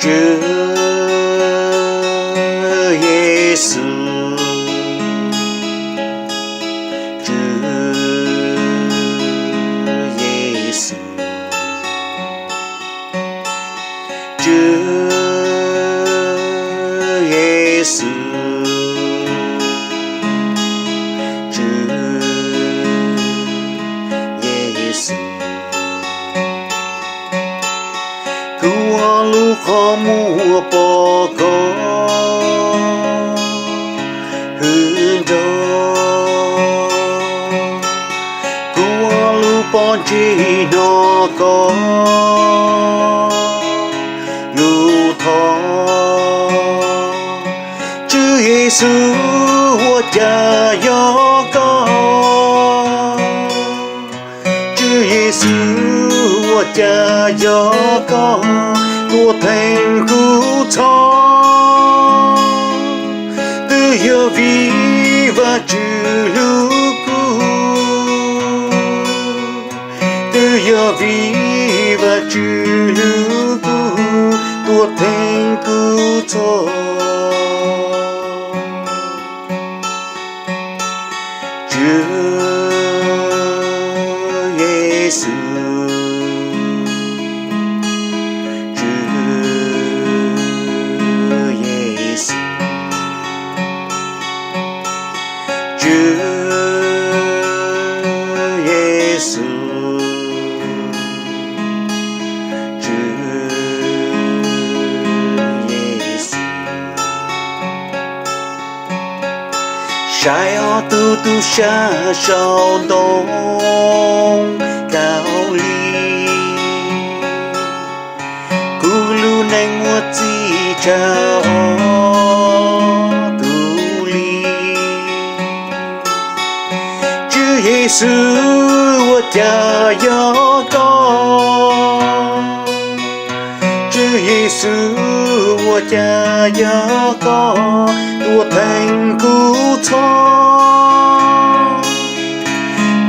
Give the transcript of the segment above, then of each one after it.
Chúa Giêsu, Chúa Giêsu, Chúa Giêsu, Chúa Giêsu. Cứu lu khó mua bỏ có hư đó, cứu lu bỏ chỉ nó có lu thọ. Chúa Giêsu của cha gió có, Chúa Giêsu của cha gió có, của thành cứu cho từ giờ vì và trừ lưu cứu, từ giờ vì và trừ lưu cứu, của thành cứu cho. Chúa Giêsu, Chúa Giêsu, Chúa Giêsu. Sai ở tu xa sau đông cao ly, cú lu neng mua chi chao tu ly. Chúa Giêsu của cha gió có, Chúa Giêsu của cha gió có, của thành cứu cho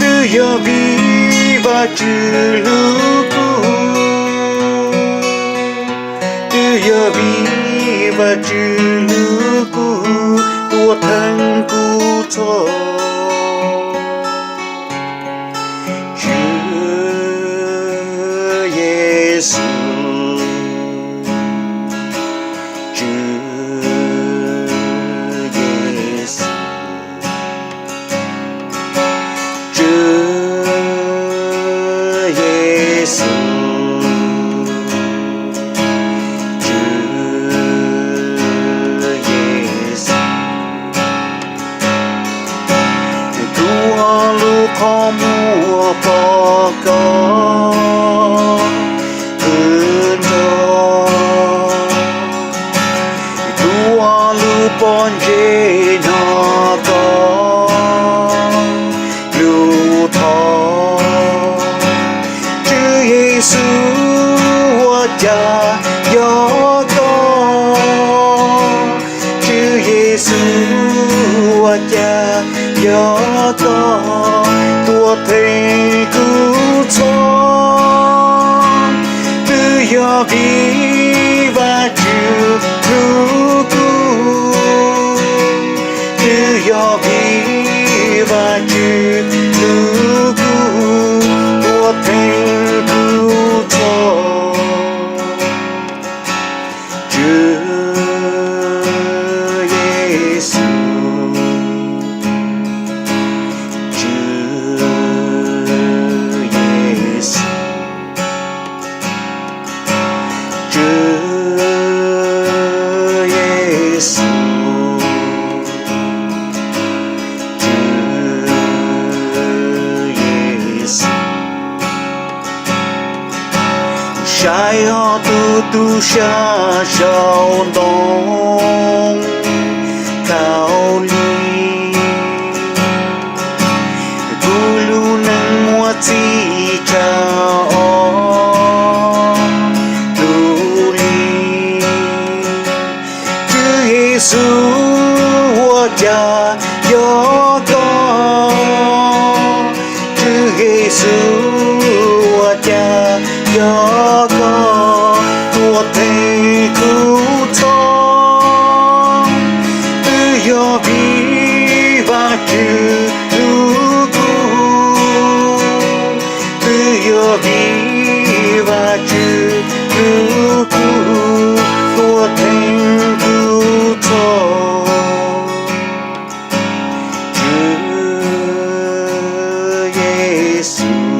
từ giờ vì và trừ lưu cứu, từ giờ vì và trừ lưu cứu, của thành cứu cho. Giêsu, Chúa Giêsu, Chúa Giêsu, Chúa Giêsu. Cứu lu khó mua bỏ có bon dê nó có lưu thọ. Chúa Giêsu của cha gió có, Chúa Giêsu của cha gió có, của thầy cứu cho từ giờ vì và trừ lưu cứu, từ giờ vì và trừ lưu cứu, của thành cứu cho. Chúa Giêsu, Chúa Giêsu, Chúa Giêsu, sai ở tu xa sau đông cao ly, cú lu nang mua chi chao tu ly. Chúa Giêsu của cha gió có, Chúa Giêsu của cha gió có, của thầy cứu Yexus